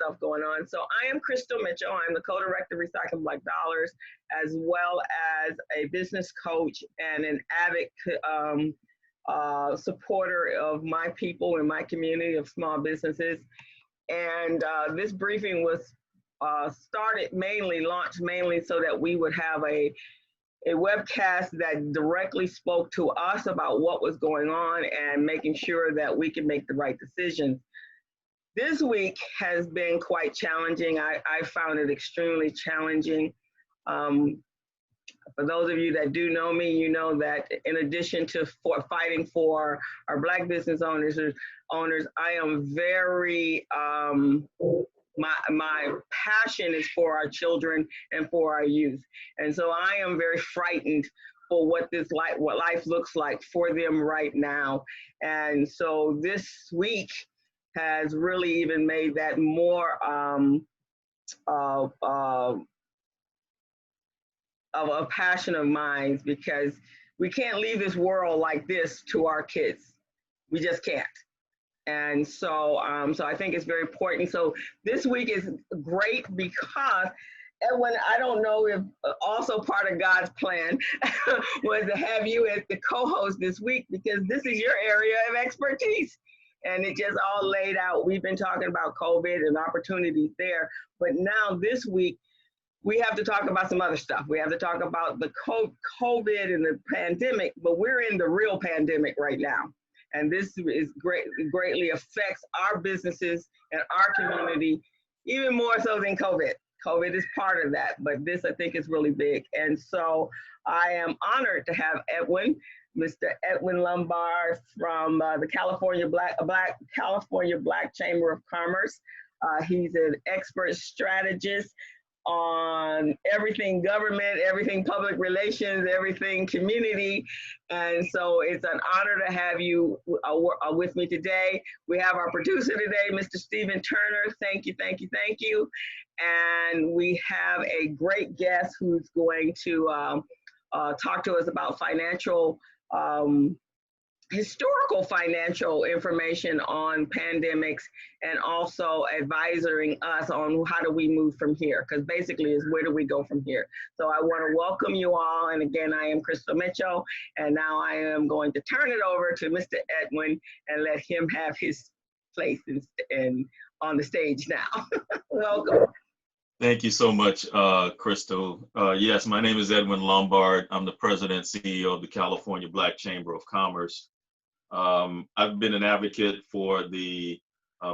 stuff going on. So I am Crystal Mitchell. I'm the co-director of Recycle Black Dollars, as well as a business coach and an avid supporter of my people in my community of small businesses. And this briefing was launched mainly so that we would have a webcast that directly spoke to us about what was going on and making sure that we can make the right decisions. This week has been quite challenging. I found it extremely challenging. For those of you that do know me, you know that in addition to fighting for our Black business owners, I am very, my passion is for our children and for our youth. And so I am very frightened for what life looks like for them right now. And so this week has really even made that more of a passion of mine, because we can't leave this world like this to our kids. We just can't. And so, so I think it's very important. So this week is great because, Edwin, I don't know if also part of God's plan was to have you as the co-host this week, because this is your area of expertise. And it just all laid out. We've been talking about COVID and opportunities there, but now this week, we have to talk about some other stuff. We have to talk about the COVID and the pandemic, but we're in the real pandemic right now. And this is greatly affects our businesses and our community, even more so than COVID. COVID is part of that, but this I think is really big. And so I am honored to have Mr. Edwin Lombard from the California Black Chamber of Commerce. He's an expert strategist on everything government, everything public relations, everything community. And so it's an honor to have you with me today. We have our producer today, Mr. Stephen Turner. Thank you, thank you, thank you. And we have a great guest who's going to talk to us about historical financial information on pandemics, and also advising us on how do we move from here, because basically is where do we go from here. So I want to welcome you all, and again, I am Crystal Mitchell, and now I am going to turn it over to Mr. Edwin and let him have his place and on the stage now. Welcome. Thank you so much, Crystal. Yes, my name is Edwin Lombard. I'm the president and CEO of the California Black Chamber of Commerce. I've been an advocate for the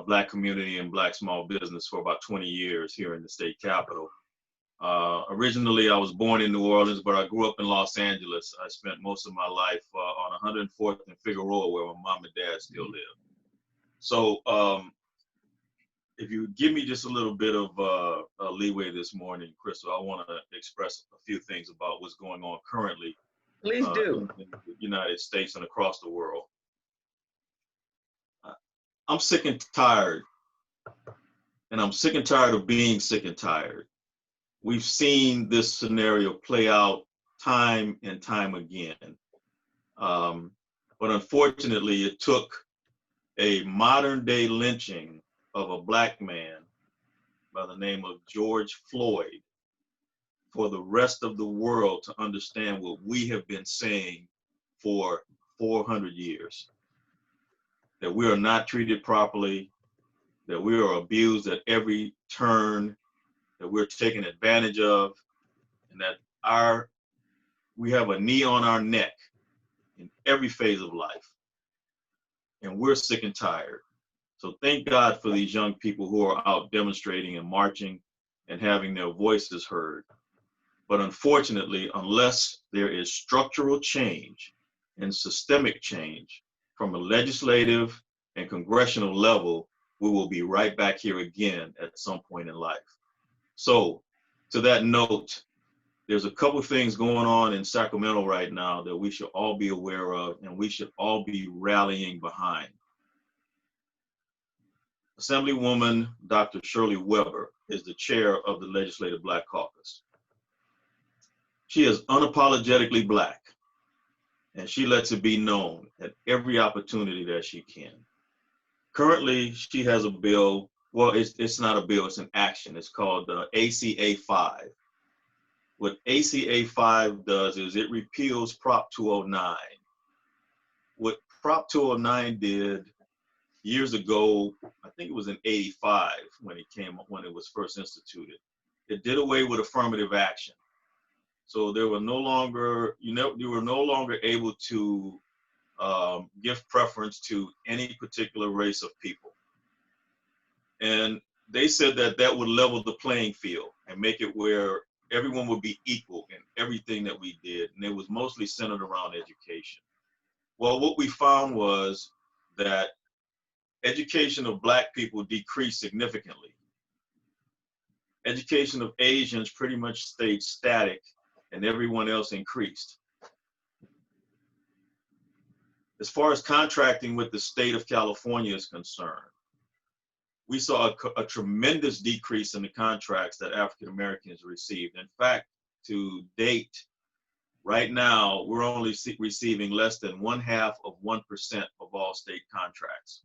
Black community and Black small business for about 20 years here in the state capitol. Originally, I was born in New Orleans, but I grew up in Los Angeles. I spent most of my life on 104th and Figueroa, where my mom and dad still live. So if you give me just a little bit of leeway this morning, Crystal, I want to express a few things about what's going on currently. Please do. In the United States and across the world. I'm sick and tired, and I'm sick and tired of being sick and tired. We've seen this scenario play out time and time again. But unfortunately, it took a modern day lynching of a Black man by the name of George Floyd for the rest of the world to understand what we have been saying for 400 years. That we are not treated properly, that we are abused at every turn, that we're taken advantage of, and that we have a knee on our neck in every phase of life. And we're sick and tired. So thank God for these young people who are out demonstrating and marching and having their voices heard. But unfortunately, unless there is structural change and systemic change from a legislative and congressional level, we will be right back here again at some point in life. So to that note, there's a couple of things going on in Sacramento right now that we should all be aware of and we should all be rallying behind. Assemblywoman Dr. Shirley Weber is the chair of the Legislative Black Caucus. She is unapologetically Black, and she lets it be known at every opportunity that she can. Currently, she has a bill Well, it's not a bill, it's an action. It's called ACA 5. What ACA 5 does is it repeals Prop 209. What Prop 209 did years ago, I think it was in '85 when it was first instituted. It did away with affirmative action. So there were no longer, you were no longer able to give preference to any particular race of people. And they said that that would level the playing field and make it where everyone would be equal in everything that we did. And it was mostly centered around education. Well, what we found was that education of Black people decreased significantly. Education of Asians pretty much stayed static, and everyone else increased. As far as contracting with the state of California is concerned, we saw a tremendous decrease in the contracts that African Americans received. In fact, to date, right now, we're only receiving less than 0.5% of all state contracts.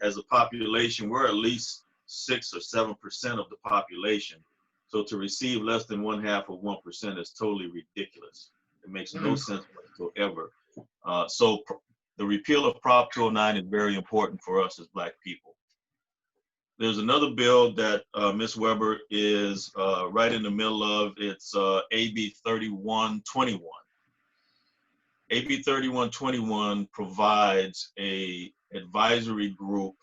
As a population, we're at least 6 or 7% of the population. So to receive less than 0.5% is totally ridiculous. It makes no sense whatsoever. So the repeal of Prop 209 is very important for us as Black people. There's another bill that Ms. Weber is right in the middle of. It's AB 3121. AB 3121 provides an advisory group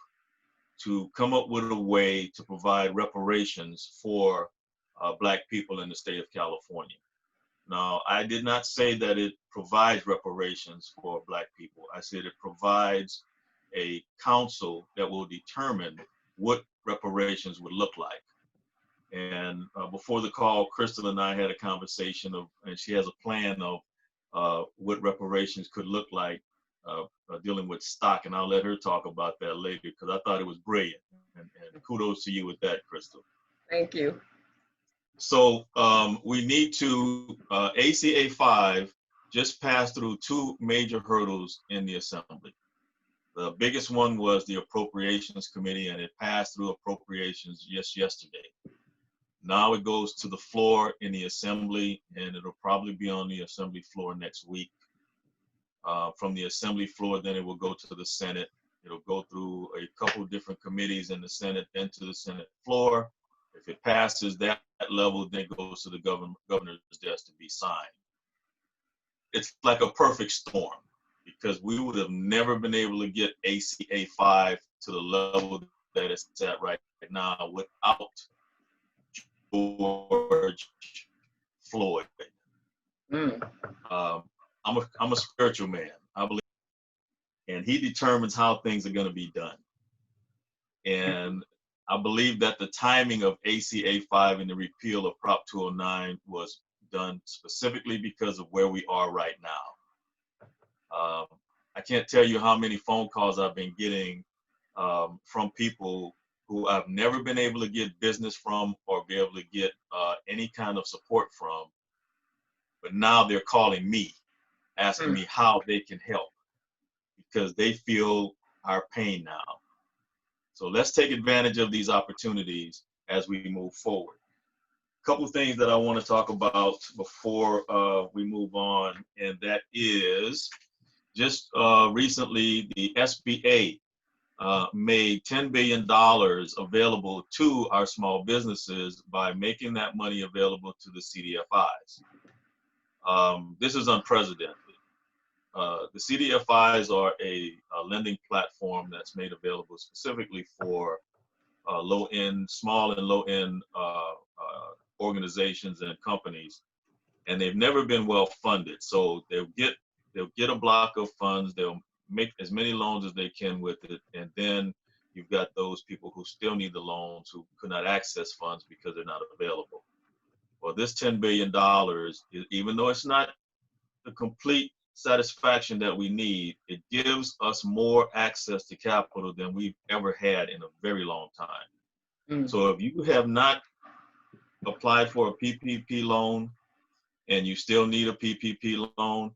to come up with a way to provide reparations for Black people in the state of California. Now, I did not say that it provides reparations for Black people. I said it provides a council that will determine what reparations would look like. And before the call, Crystal and I had a conversation and she has a plan of what reparations could look like dealing with stock. And I'll let her talk about that later because I thought it was brilliant. And kudos to you with that, Crystal. Thank you. So we need to, ACA 5 just passed through 2 major hurdles in the Assembly. The biggest one was the Appropriations Committee, and it passed through Appropriations just yesterday. Now it goes to the floor in the Assembly, and it'll probably be on the Assembly floor next week. From the Assembly floor, then it will go to the Senate. It'll go through a couple of different committees in the Senate, then to the Senate floor. If it passes that level, then it goes to the governor's desk to be signed. It's like a perfect storm, because we would have never been able to get ACA 5 to the level that it's at right now without George Floyd. I'm a spiritual man, I believe, and he determines how things are going to be done. And I believe that the timing of ACA 5 and the repeal of Prop 209 was done specifically because of where we are right now. I can't tell you how many phone calls I've been getting from people who I've never been able to get business from or be able to get any kind of support from. But now they're calling me, asking me how they can help because they feel our pain now. So let's take advantage of these opportunities as we move forward. A couple of things that I want to talk about before we move on, and that is just recently the SBA made $10 billion available to our small businesses by making that money available to the CDFIs. This is unprecedented. The CDFIs are a lending platform that's made available specifically for small and low-end organizations and companies, and they've never been well funded. So they'll get a block of funds, they'll make as many loans as they can with it, and then you've got those people who still need the loans who could not access funds because they're not available. Well, this $10 billion, even though it's not the complete satisfaction that we need, it gives us more access to capital than we've ever had in a very long time. So if you have not applied for a PPP loan and you still need a PPP loan,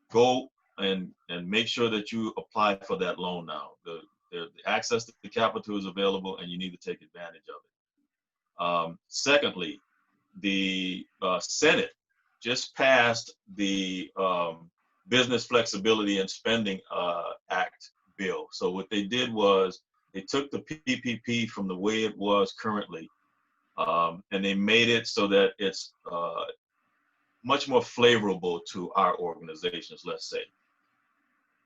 go and make sure that you apply for that loan now. The access to the capital is available, and you need to take advantage of it. Secondly, the Senate just passed the Business Flexibility and Spending Act bill. So what they did was they took the PPP from the way it was currently, and they made it so that it's much more favorable to our organizations, let's say.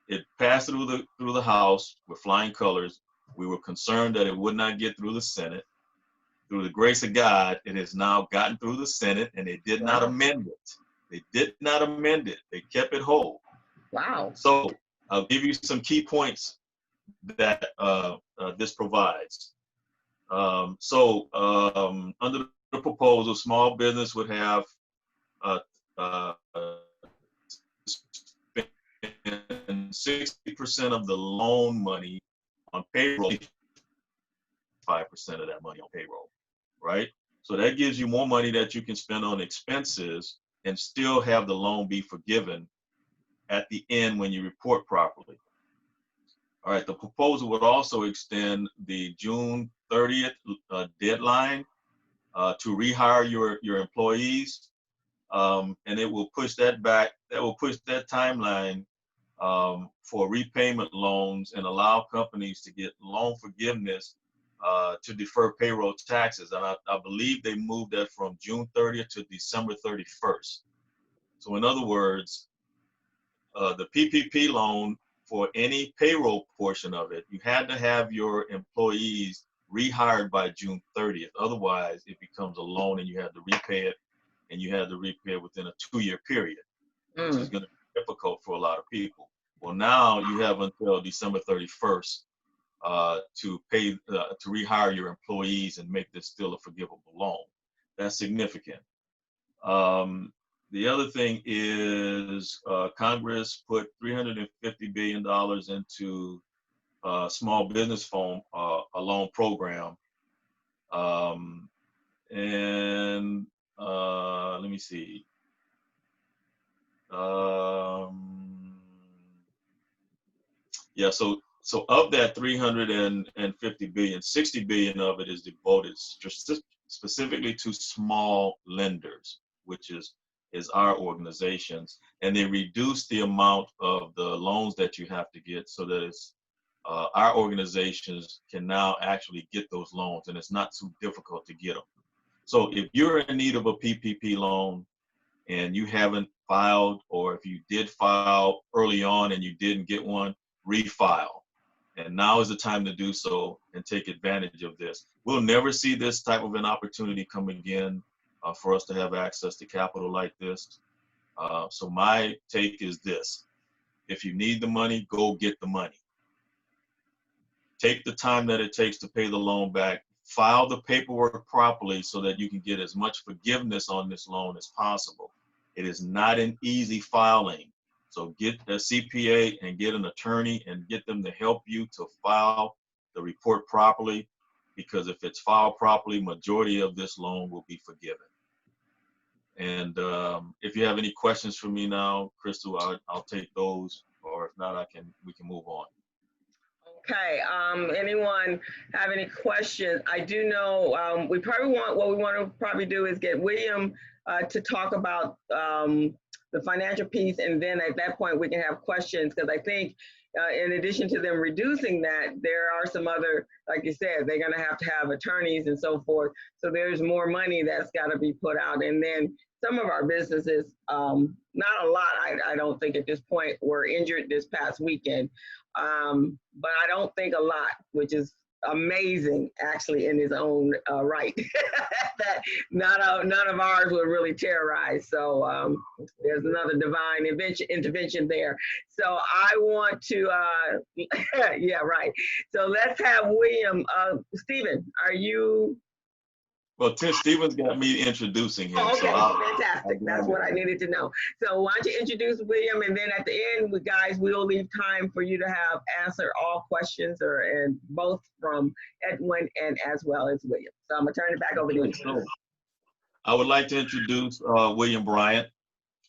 It passed through the House with flying colors. We were concerned that it would not get through the Senate. Through the grace of God, it has now gotten through the Senate, and they did not amend it. They did not amend it. They kept it whole. Wow. So I'll give you some key points that this provides. Under the proposal, small business would have spend 60% of the loan money on payroll, 5% of that money on payroll, right? So that gives you more money that you can spend on expenses and still have the loan be forgiven at the end when you report properly. All right, the proposal would also extend the June 30th deadline to rehire your employees, and it will push that back. That will push that timeline for repayment loans and allow companies to get loan forgiveness to defer payroll taxes. And I believe they moved that from June 30th to December 31st. So in other words, the PPP loan, for any payroll portion of it, you had to have your employees rehired by June 30th. Otherwise, it becomes a loan and you had to repay it, and you had to repay it within a 2-year period, which is going to be difficult for a lot of people. Well, now you have until December 31st to pay, to rehire your employees and make this still a forgivable loan. That's significant. The other thing is Congress put $350 billion into small business phone, a loan program. And let me see. Yeah, so of that 350 billion, 60 billion of it is devoted specifically to small lenders, which is our organizations, and they reduce the amount of the loans that you have to get so that it's our organizations can now actually get those loans, and it's not too difficult to get them. So if you're in need of a PPP loan and you haven't filed, or if you did file early on and you didn't get one, refile. And now is the time to do so and take advantage of this. We'll never see this type of an opportunity come again for us to have access to capital like this. So my take is this: if you need the money, go get the money. Take the time that it takes to pay the loan back. File the paperwork properly so that you can get as much forgiveness on this loan as possible. It is not an easy filing. So get a CPA and get an attorney and get them to help you to file the report properly, because if it's filed properly, majority of this loan will be forgiven. And if you have any questions for me now, Crystal, I'll take those, or if not, we can move on. Okay, anyone have any questions? I do know what we want to probably do is get William to talk about the financial piece, and then at that point we can have questions, because I think in addition to them reducing that, there are some other, like you said, they're going to have attorneys and so forth. So there's more money that's got to be put out. And then some of our businesses, not a lot, I don't think at this point, were injured this past weekend. But I don't think a lot, which is amazing actually in his own right. That none of ours were really terrorized. So there's another divine intervention there. So I want to, yeah, right. So let's have William. Stephen, are you? Well, Stephen's got me introducing him. Oh, okay, so fantastic. That's what I needed to know. So why don't you introduce William, and then at the end, guys, we'll leave time for you to have answer all questions, and both from Edwin and as well as William. So I'm gonna turn it back over to you. I would like to introduce William Bryant.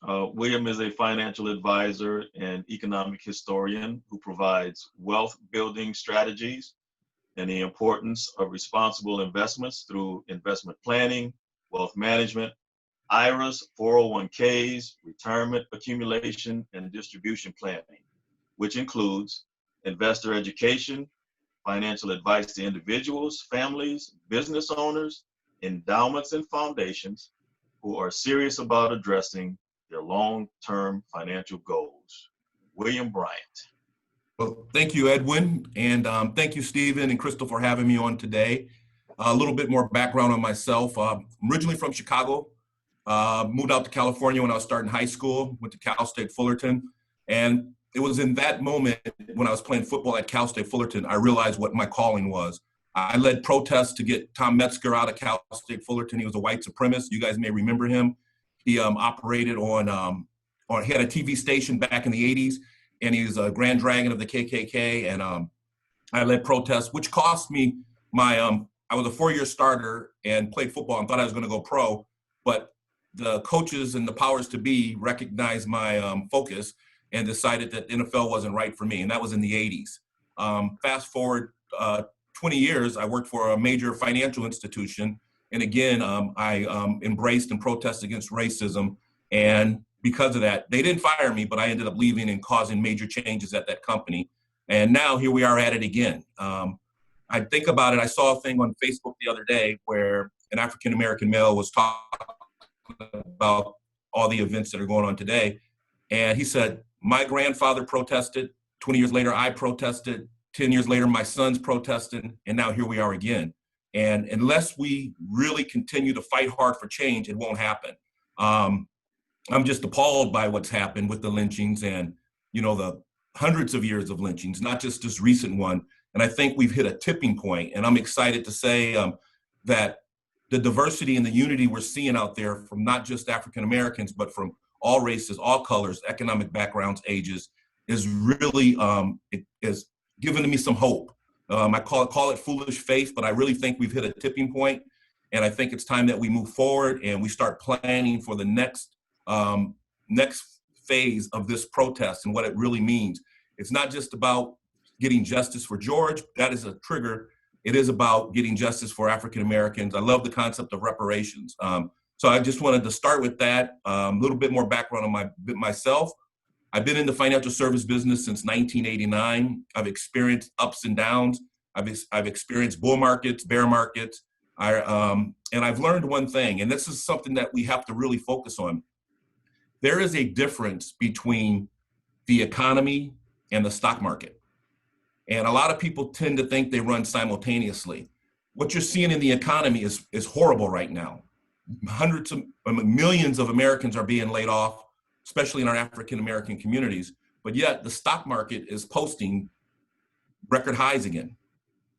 William is a financial advisor and economic historian who provides wealth building strategies and the importance of responsible investments through investment planning, wealth management, IRAs, 401ks, retirement accumulation, and distribution planning, which includes investor education, financial advice to individuals, families, business owners, endowments, and foundations who are serious about addressing their long-term financial goals. William Bryant. Well, thank you, Edwin, and thank you, Stephen and Crystal, for having me on today. A little bit more background on myself. I'm originally from Chicago, moved out to California when I was starting high school, went to Cal State Fullerton, and it was in that moment when I was playing football at Cal State Fullerton, I realized what my calling was. I led protests to get Tom Metzger out of Cal State Fullerton. He was a white supremacist. You guys may remember him. He operated he had a TV station back in the 80s, and he was a Grand Dragon of the KKK. And I led protests, which cost me I was a 4-year starter and played football and thought I was going to go pro, but the coaches and the powers to be recognized my focus and decided that NFL wasn't right for me. And that was in the 80s. Fast forward 20 years, I worked for a major financial institution. And again, I embraced and protested against racism. And because of that, they didn't fire me, but I ended up leaving and causing major changes at that company. And now here we are at it again. I think about it, I saw a thing on Facebook the other day where an African-American male was talking about all the events that are going on today. And he said, my grandfather protested, 20 years later, I protested, 10 years later, my sons protested, and now here we are again. And unless we really continue to fight hard for change, it won't happen. I'm just appalled by what's happened with the lynchings and, the hundreds of years of lynchings, not just this recent one. And I think we've hit a tipping point. And I'm excited to say that the diversity and the unity we're seeing out there from not just African Americans, but from all races, all colors, economic backgrounds, ages, is really, it has given me some hope. I call it foolish faith, but I really think we've hit a tipping point. And I think it's time that we move forward and we start planning for the next phase of this protest and what it really means. It's not just about getting justice for George. That is a trigger. It is about getting justice for African Americans. I love the concept of reparations. So I just wanted to start with that. A little bit more background on myself. I've been in the financial service business since 1989. I've experienced ups and downs. I've experienced bull markets, bear markets. And I've learned one thing, and this is something that we have to really focus on. There is a difference between the economy and the stock market. And a lot of people tend to think they run simultaneously. What you're seeing in the economy is horrible right now. Millions of Americans are being laid off, especially in our African-American communities. But yet the stock market is posting record highs again.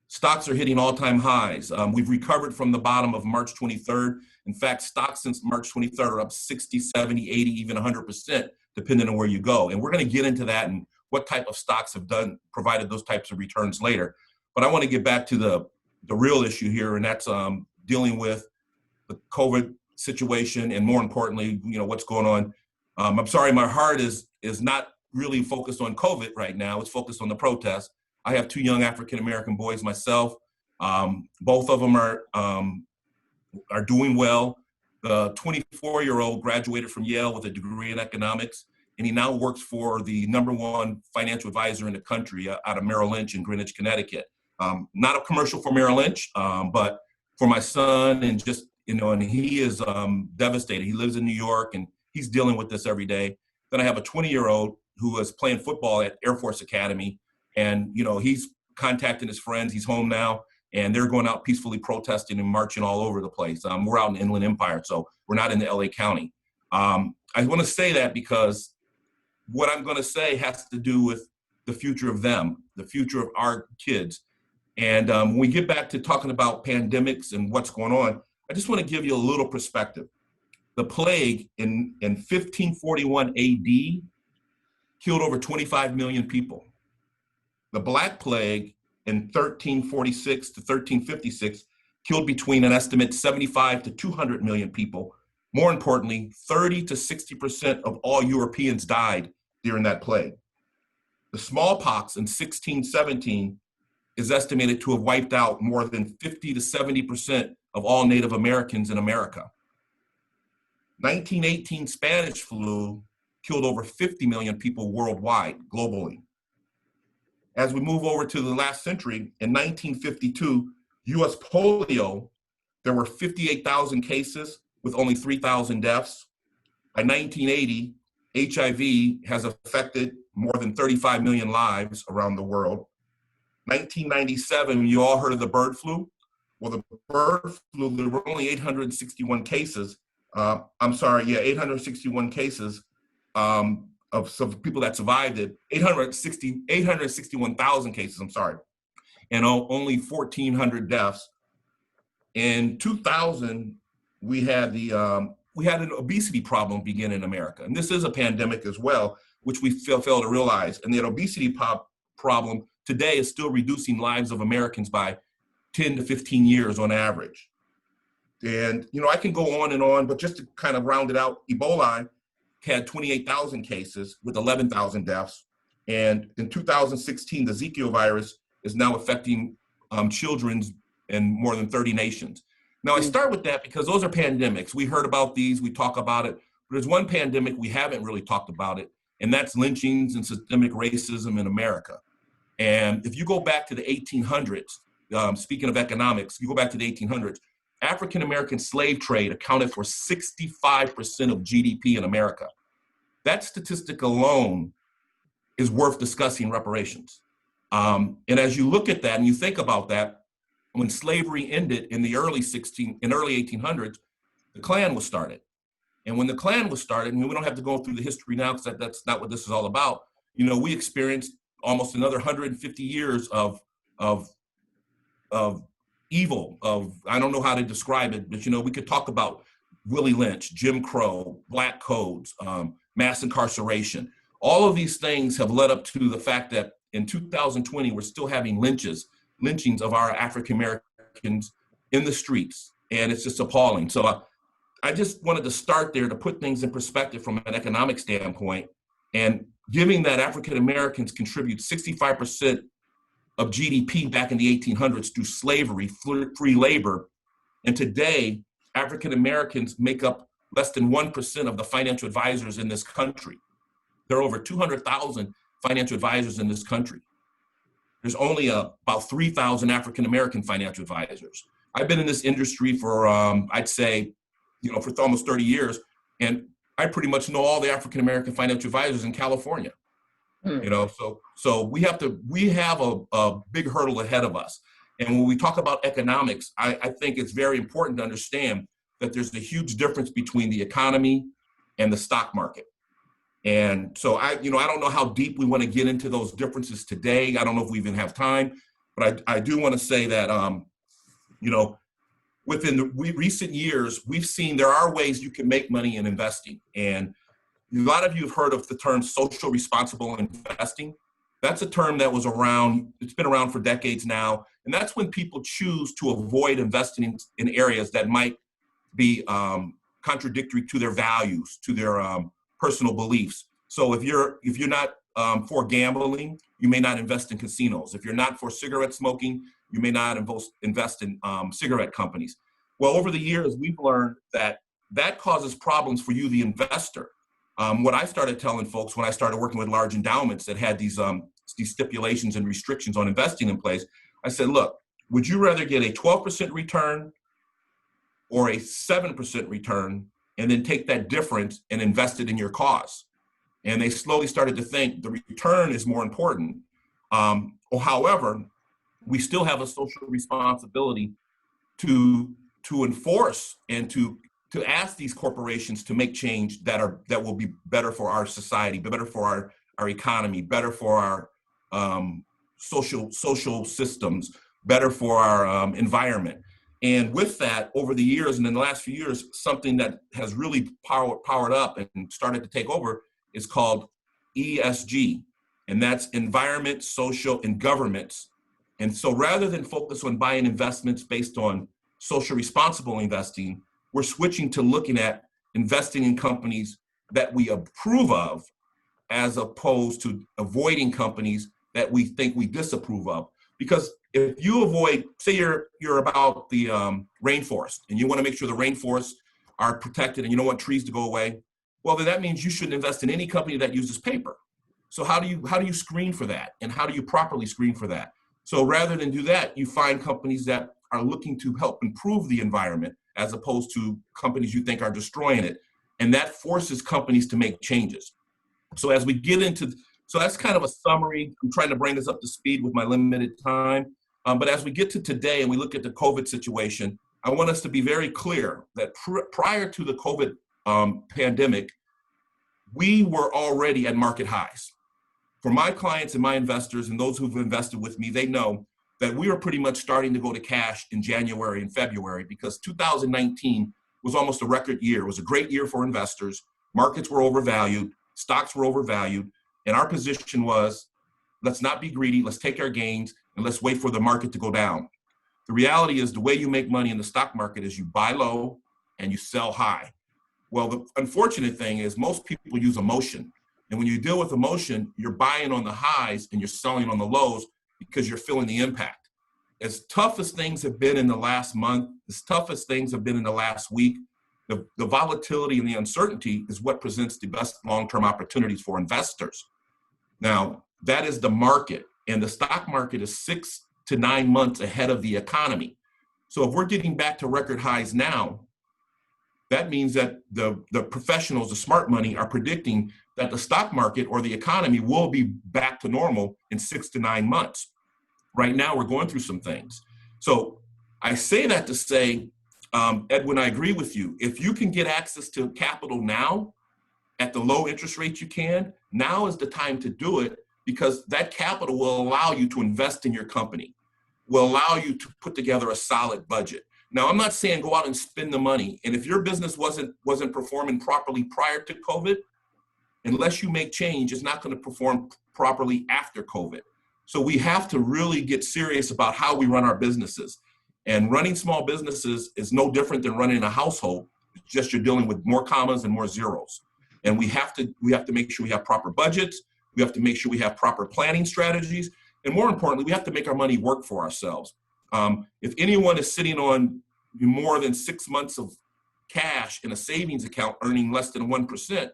Stocks are hitting all-time highs. We've recovered from the bottom of March 23rd. In fact, stocks since March 23rd are up 60, 70, 80, even 100%, depending on where you go. And we're going to get into that and what type of stocks have provided those types of returns later. But I want to get back to the real issue here, and that's dealing with the COVID situation and, more importantly, what's going on. I'm sorry, my heart is not really focused on COVID right now. It's focused on the protest. I have 2 young African-American boys myself. Both of them are doing well. The 24-year-old graduated from Yale with a degree in economics, and he now works for the #1 financial advisor in the country out of Merrill Lynch in Greenwich, Connecticut. Not a commercial for Merrill Lynch, but for my son, and just, and he is devastated. He lives in New York, and he's dealing with this every day. Then I have a 20-year-old who is playing football at Air Force Academy, and, he's contacting his friends. He's home now, and they're going out peacefully protesting and marching all over the place. We're out in Inland Empire, so we're not in the LA County. I want to say that because what I'm going to say has to do with the future of them, the future of our kids. And when we get back to talking about pandemics and what's going on, I just want to give you a little perspective. The plague in 1541 AD killed over 25 million people. The Black Plague in 1346 to 1356 killed between an estimate 75 to 200 million people. More importantly, 30 to 60% of all Europeans died during that plague. The smallpox in 1617 is estimated to have wiped out more than 50 to 70% of all Native Americans in America. 1918 Spanish flu killed over 50 million people worldwide, globally. As we move over to the last century, in 1952, US polio, there were 58,000 cases with only 3,000 deaths. By 1980, HIV has affected more than 35 million lives around the world. 1997, you all heard of the bird flu? Well, the bird flu, there were only 861 cases. 861 cases of some people that survived it. 861,000 cases, and only 1,400 deaths. In 2000, we had an obesity problem begin in America, and this is a pandemic as well, which we fail to realize. And that obesity problem today is still reducing lives of Americans by 10 to 15 years on average. And I can go on, but just to kind of round it out, Ebola had 28,000 cases with 11,000 deaths. And in 2016, the Zika virus is now affecting children in more than 30 nations. Now, I start with that because those are pandemics. We heard about these, we talk about it, but there's one pandemic we haven't really talked about it, and that's lynchings and systemic racism in America. And if you go back to the 1800s, speaking of economics, you go back to the 1800s, African-American slave trade accounted for 65% of GDP in America. That statistic alone is worth discussing reparations. And as you look at that and you think about that, when slavery ended in the early 1800s, the Klan was started. And when the Klan was started, and we don't have to go through the history now because that's not what this is all about, we experienced almost another 150 years of evil, I don't know how to describe it, but we could talk about Willie Lynch, Jim Crow, black codes, mass incarceration. All of these things have led up to the fact that in 2020, we're still having lynchings of our African Americans in the streets, and it's just appalling. So I just wanted to start there to put things in perspective from an economic standpoint, and giving that African Americans contribute 65% of GDP back in the 1800s through slavery, free labor. And today, African Americans make up less than 1% of the financial advisors in this country. There are over 200,000 financial advisors in this country. There's only about 3,000 African American financial advisors. I've been in this industry for, I'd say, for almost 30 years, and I pretty much know all the African American financial advisors in California. So we have a big hurdle ahead of us. And when we talk about economics, I think it's very important to understand that there's a huge difference between the economy and the stock market. And so I don't know how deep we want to get into those differences today. I don't know if we even have time, but I do want to say that, within the recent years, we've seen there are ways you can make money in investing. And a lot of you have heard of the term social responsible investing. That's a term that was around, it's been around for decades now. And that's when people choose to avoid investing in areas that might be contradictory to their values, to their personal beliefs. So if you're not for gambling, you may not invest in casinos. If you're not for cigarette smoking, you may not invest in cigarette companies. Well, over the years, we've learned that causes problems for you, the investor. What I started telling folks when I started working with large endowments that had these stipulations and restrictions on investing in place, I said, look, would you rather get a 12% return or a 7% return and then take that difference and invest it in your cause? And they slowly started to think the return is more important. However, we still have a social responsibility to enforce and to ask these corporations to make change that will be better for our society, better for our economy, better for our social systems, better for our environment. And with that, over the years and in the last few years, something that has really powered up and started to take over is called ESG, and that's environment, social, and governance. And so rather than focus on buying investments based on social responsible investing, we're switching to looking at investing in companies that we approve of, as opposed to avoiding companies that we think we disapprove of. Because if you avoid, say you're about the rainforest, and you want to make sure the rainforests are protected and you don't want trees to go away, well, then that means you shouldn't invest in any company that uses paper. So how do you screen for that? And how do you properly screen for that? So rather than do that, you find companies that are looking to help improve the environment, as opposed to companies you think are destroying it. And that forces companies to make changes. So as we get into, so that's kind of a summary. I'm trying to bring this up to speed with my limited time. But as we get to today and we look at the COVID situation, I want us to be very clear that prior to the COVID pandemic, we were already at market highs. For my clients and my investors and those who've invested with me, they know that we were pretty much starting to go to cash in January and February, because 2019 was almost a record year. It was a great year for investors. Markets were overvalued, stocks were overvalued, and our position was, let's not be greedy, let's take our gains, and let's wait for the market to go down. The reality is, the way you make money in the stock market is you buy low and you sell high. Well, the unfortunate thing is most people use emotion. And when you deal with emotion, you're buying on the highs and you're selling on the lows because you're feeling the impact. As tough as things have been in the last month, as tough as things have been in the last week, the volatility and the uncertainty is what presents the best long-term opportunities for investors. Now, that is the market, and the stock market is 6 to 9 months ahead of the economy. So if we're getting back to record highs now, that means that the professionals, the smart money, are predicting that the stock market or the economy will be back to normal in 6 to 9 months. Right now, we're going through some things. So I say that to say, Edwin, I agree with you. If you can get access to capital now at the low interest rates you can, now is the time to do it, because that capital will allow you to invest in your company, will allow you to put together a solid budget. Now, I'm not saying go out and spend the money. And if your business wasn't performing properly prior to COVID, unless you make change, it's not going to perform properly after COVID. So we have to really get serious about how we run our businesses. And running small businesses is no different than running a household. It's just you're dealing with more commas and more zeros. And we have to make sure we have proper budgets. We have to make sure we have proper planning strategies. And more importantly, we have to make our money work for ourselves. If anyone is sitting on more than 6 months of cash in a savings account earning less than 1%,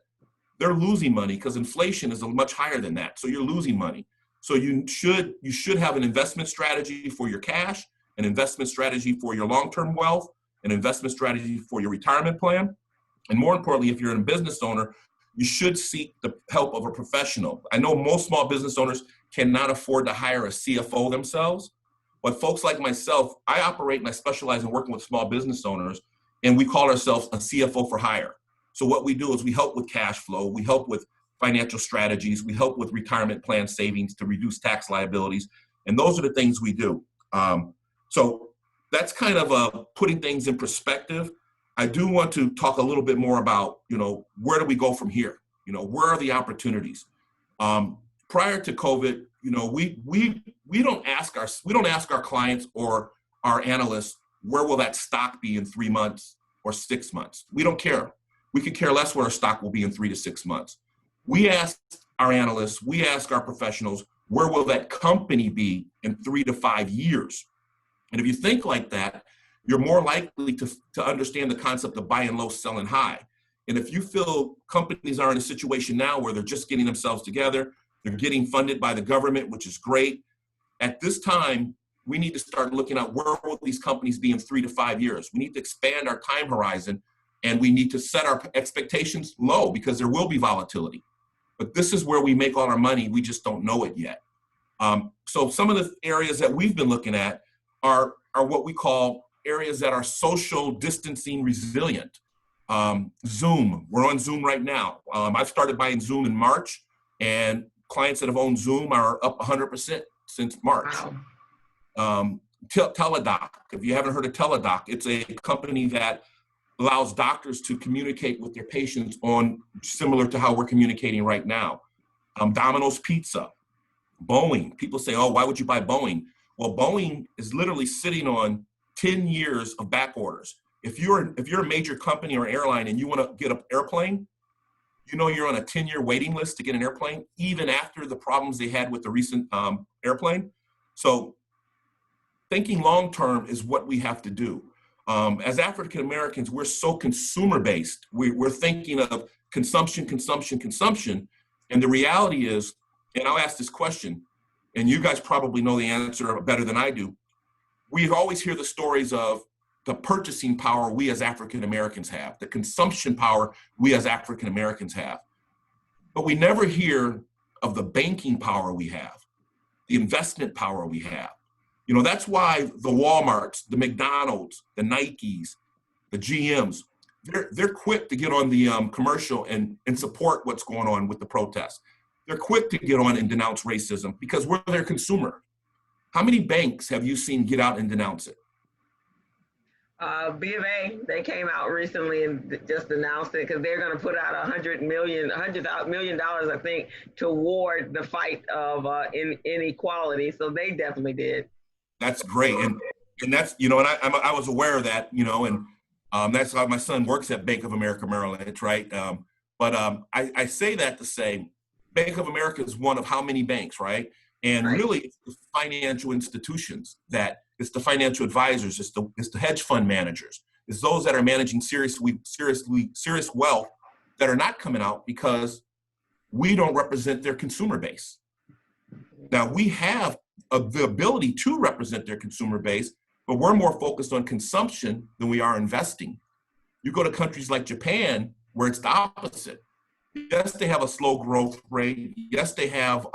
they're losing money, because inflation is much higher than that. So you're losing money. So you should have an investment strategy for your cash, an investment strategy for your long-term wealth, an investment strategy for your retirement plan. And more importantly, if you're a business owner, you should seek the help of a professional. I know most small business owners cannot afford to hire a CFO themselves, but folks like myself, I operate and I specialize in working with small business owners, and we call ourselves a CFO for hire. So what we do is we help with cash flow, we help with financial strategies, we help with retirement plan savings to reduce tax liabilities, and those are the things we do. So that's kind of putting things in perspective. I do want to talk a little bit more about, where do we go from here? Where are the opportunities? Prior to COVID, we don't ask our clients or our analysts, where will that stock be in 3 months or 6 months? We don't care. We could care less where our stock will be in 3 to 6 months. We ask our analysts, we ask our professionals, where will that company be in 3 to 5 years? And if you think like that, you're more likely to understand the concept of buying low, selling high. And if you feel companies are in a situation now where they're just getting themselves together, they're getting funded by the government, which is great. At this time, we need to start looking at where will these companies be in 3 to 5 years. We need to expand our time horizon, and we need to set our expectations low, because there will be volatility. But this is where we make all our money. We just don't know it yet. So some of the areas that we've been looking at are what we call areas that are social distancing resilient. Zoom, we're on Zoom right now. I've started buying Zoom in March, and clients that have owned Zoom are up 100% since March. Wow. Teladoc, if you haven't heard of Teladoc, it's a company that allows doctors to communicate with their patients on similar to how we're communicating right now. Domino's Pizza, Boeing. People say, oh, why would you buy Boeing? Well, Boeing is literally sitting on 10 years of back orders. if you're a major company or airline and you want to get an airplane, you know you're on a 10-year waiting list to get an airplane, even after the problems they had with the recent airplane. So thinking long-term is what we have to do. As African Americans, we're so consumer-based. We're thinking of consumption. And the reality is, and I'll ask this question, and you guys probably know the answer better than I do. We always hear the stories of the purchasing power we as African Americans have, the consumption power we as African Americans have. But we never hear of the banking power we have, the investment power we have. You know, that's why the Walmarts, the McDonald's, the Nikes, the GMs, they're quick to get on the commercial and support what's going on with the protests. They're quick to get on and denounce racism because we're their consumer. How many banks have you seen get out and denounce it? B of A, they came out recently and just announced it because they're going to put out $100 million, I think, toward the fight of inequality. So they definitely did. That's great, and that's, you know, and I was aware of that, you know, and that's how my son works at Bank of America Merrill Lynch, right? But I say that to say, Bank of America is one of how many banks, right? And Right. really, it's the financial institutions that it's the financial advisors, it's the hedge fund managers, it's those that are managing serious wealth that are not coming out because we don't represent their consumer base. Now we have the ability to represent their consumer base, but we're more focused on consumption than we are investing. You go to countries like Japan, where it's the opposite. Yes, they have a slow growth rate. Yes, they have,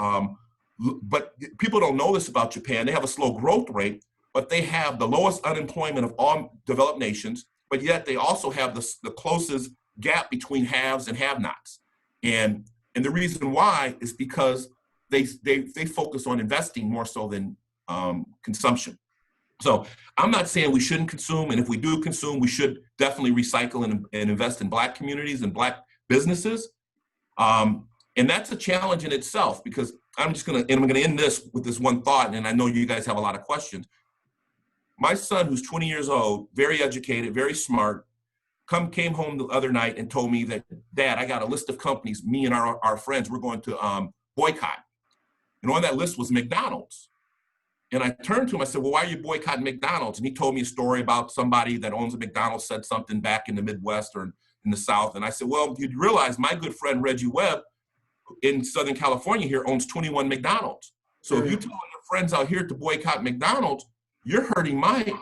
but people don't know this about Japan. They have a slow growth rate, but they have the lowest unemployment of all developed nations, but yet they also have the closest gap between haves and have-nots. And the reason why is because they focus on investing more so than consumption. So I'm not saying we shouldn't consume, and if we do consume, we should definitely recycle and invest in Black communities and Black businesses. And that's a challenge in itself, because I'm going to end this with this one thought, and I know you guys have a lot of questions. My son, who's 20 years old, very educated, very smart, came home the other night and told me that, Dad, I got a list of companies, me and our friends, we're going to boycott. And on that list was McDonald's. And I turned to him, I said, well, why are you boycotting McDonald's? And he told me a story about somebody that owns a McDonald's said something back in the Midwest or in the South. And I said, well, you'd realize my good friend Reggie Webb in Southern California here owns 21 McDonald's. So if you tell your friends out here to boycott McDonald's, you're hurting my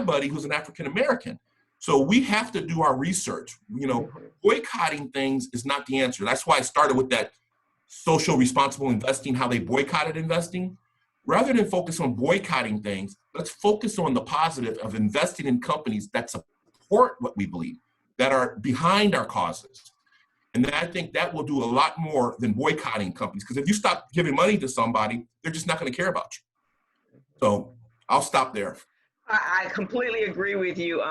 buddy who's an African American. So we have to do our research. You know, boycotting things is not the answer. That's why I started with that social responsible investing, how they boycotted investing. Rather than focus on boycotting things, let's focus on the positive of investing in companies that support what we believe, that are behind our causes. And I think that will do a lot more than boycotting companies. Because if you stop giving money to somebody, they're just not going to care about you. So I'll stop there. I completely agree with you.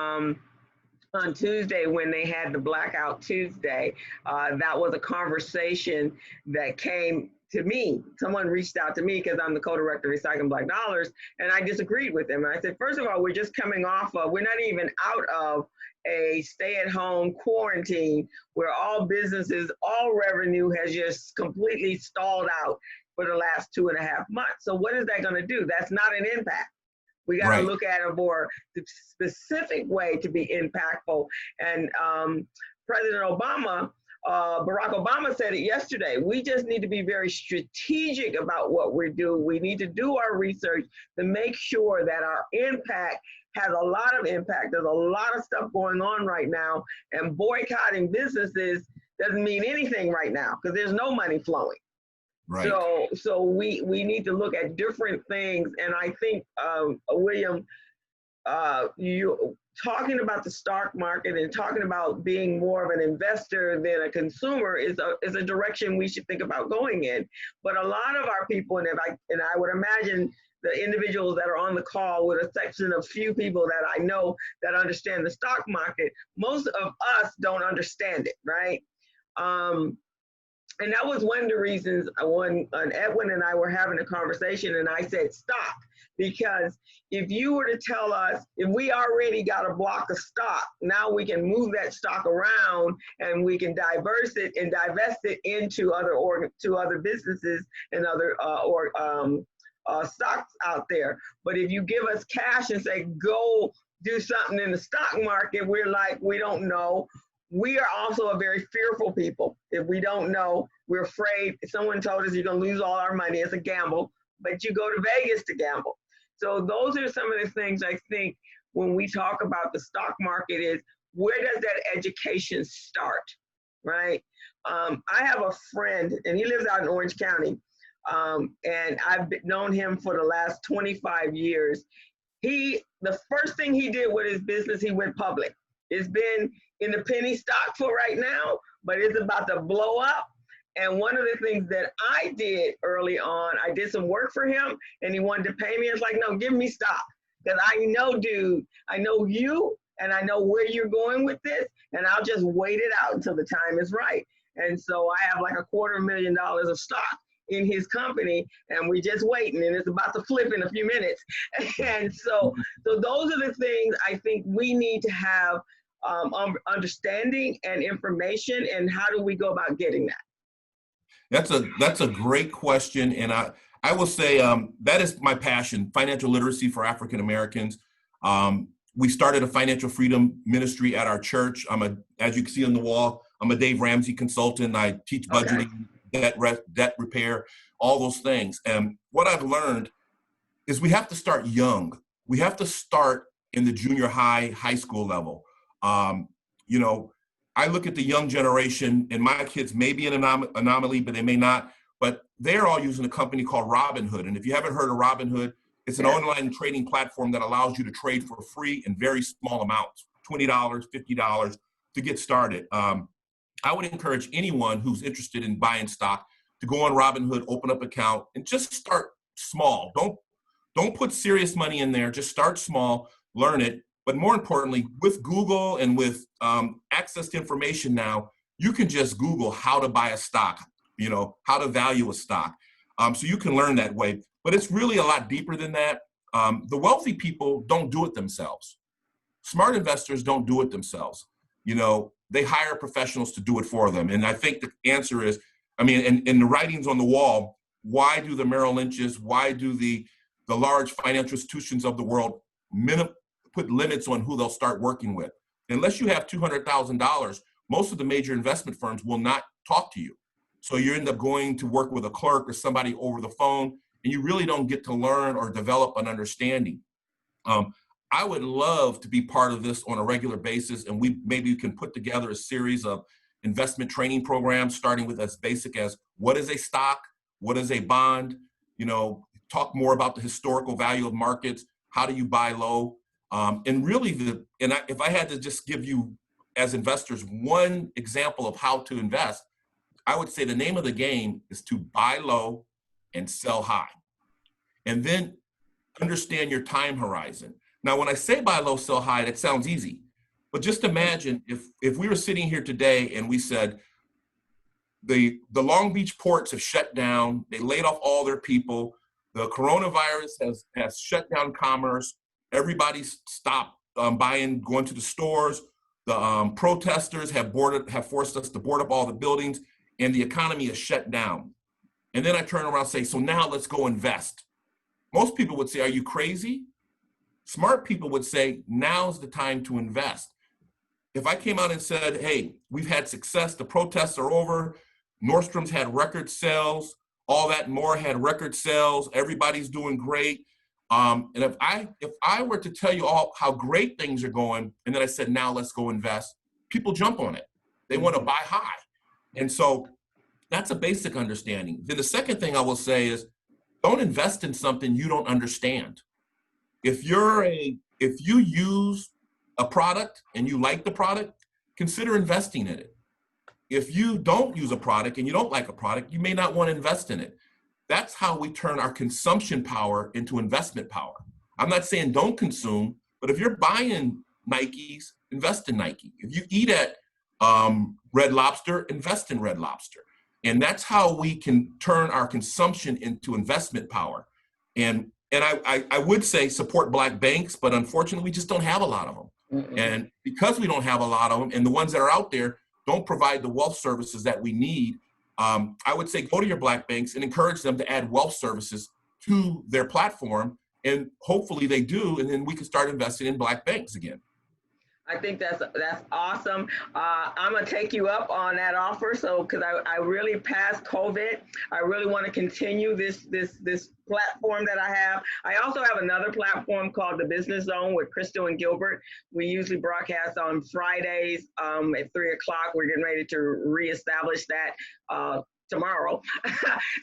On Tuesday, when they had the Blackout Tuesday, that was a conversation that came to me. Someone reached out to me because I'm the co-director of Recycling Black Dollars, and I disagreed with them. And I said, first of all, we're just coming off of, we're not even out of a stay-at-home quarantine where all businesses, all revenue has just completely stalled out for the last 2.5 months. So what is that going to do? That's not an impact. We got to look at a more specific way to be impactful. And President Obama, Barack Obama said it yesterday. We just need to be very strategic about what we do. We need to do our research to make sure that our impact has a lot of impact. There's a lot of stuff going on right now, and boycotting businesses doesn't mean anything right now because there's no money flowing. Right. So we need to look at different things. And I think, William, you talking about the stock market and talking about being more of an investor than a consumer is a direction we should think about going in. But a lot of our people, and I would imagine the individuals that are on the call with a section of few people that I know that understand the stock market, most of us don't understand it, right? And that was one of the reasons when Edwin and I were having a conversation, and I said, stop. Because if you were to tell us, if we already got a block of stock, now we can move that stock around and we can divest it into other businesses and other stocks out there. But if you give us cash and say, go do something in the stock market, we're like, we don't know. We are also a very fearful people. If we don't know, we're afraid. If someone told us you're going to lose all our money, it's a gamble, but you go to Vegas to gamble. So those are some of the things I think when we talk about the stock market is, where does that education start, right? I have a friend, and he lives out in Orange County, and I've known him for the last 25 years. The first thing he did with his business, he went public. It's been in the penny stock for right now, but it's about to blow up. And one of the things that I did early on, I did some work for him and he wanted to pay me. I was like, no, give me stock. Because I know, dude, I know you and I know where you're going with this, and I'll just wait it out until the time is right. And so I have like $250,000 of stock in his company, and we're just waiting, and it's about to flip in a few minutes. And so those are the things I think we need to have understanding and information, and how do we go about getting that? That's a great question, and I will say that is my passion: financial literacy for African Americans. We started a financial freedom ministry at our church. As you can see on the wall, I'm a Dave Ramsey consultant. I teach budgeting, debt repair, all those things. And what I've learned is we have to start young. We have to start in the junior high school level. You know, I look at the young generation, and my kids may be an anomaly, but they may not. But they're all using a company called Robinhood. And if you haven't heard of Robinhood, it's an online trading platform that allows you to trade for free in very small amounts, $20, $50 to get started. I would encourage anyone who's interested in buying stock to go on Robinhood, open up an account, and just start small. Don't put serious money in there. Just start small, learn it. But more importantly, with Google and with access to information now, you can just Google how to buy a stock, how to value a stock. So you can learn that way. But it's really a lot deeper than that. The wealthy people don't do it themselves. Smart investors don't do it themselves. They hire professionals to do it for them. And I think the answer is, in the writings on the wall, why do the Merrill Lynches, why do the large financial institutions of the world put limits on who they'll start working with? Unless you have $200,000, most of the major investment firms will not talk to you. So you end up going to work with a clerk or somebody over the phone, and you really don't get to learn or develop an understanding. I would love to be part of this on a regular basis, and maybe can put together a series of investment training programs, starting with as basic as what is a stock, what is a bond, talk more about the historical value of markets, how do you buy low, and really if I had to just give you as investors one example of how to invest, I would say the name of the game is to buy low and sell high, and then understand your time horizon. Now, when I say buy low, sell high, that sounds easy. But just imagine if we were sitting here today and we said, the Long Beach ports have shut down, they laid off all their people, the coronavirus has shut down commerce, everybody's stopped going to the stores, the protesters have forced us to board up all the buildings, and the economy is shut down. And then I turn around and say, so now let's go invest. Most people would say, are you crazy? Smart people would say, now's the time to invest. If I came out and said, hey, we've had success, the protests are over, Nordstrom's had record sales, all that and more had record sales, everybody's doing great. And if I were to tell you all how great things are going, and then I said, now let's go invest, people jump on it. They want to buy high. And so that's a basic understanding. Then the second thing I will say is, don't invest in something you don't understand. If you use a product and you like the product, consider investing in it. If you don't use a product and you don't like a product, you may not want to invest in it. That's how we turn our consumption power into investment power. I'm not saying don't consume, but if you're buying Nikes, invest in Nike. If you eat at Red Lobster, invest in Red Lobster. And that's how we can turn our consumption into investment power. And I would say support Black banks, but unfortunately, we just don't have a lot of them. And because we don't have a lot of them, and the ones that are out there don't provide the wealth services that we need, I would say go to your Black banks and encourage them to add wealth services to their platform. And hopefully they do, and then we can start investing in Black banks again. I think that's awesome. I'm gonna take you up on that offer. So, because I really past COVID, I really want to continue this platform that I have. I also have another platform called the Business Zone with Crystal and Gilbert. We usually broadcast on Fridays at 3 o'clock. We're getting ready to reestablish that tomorrow.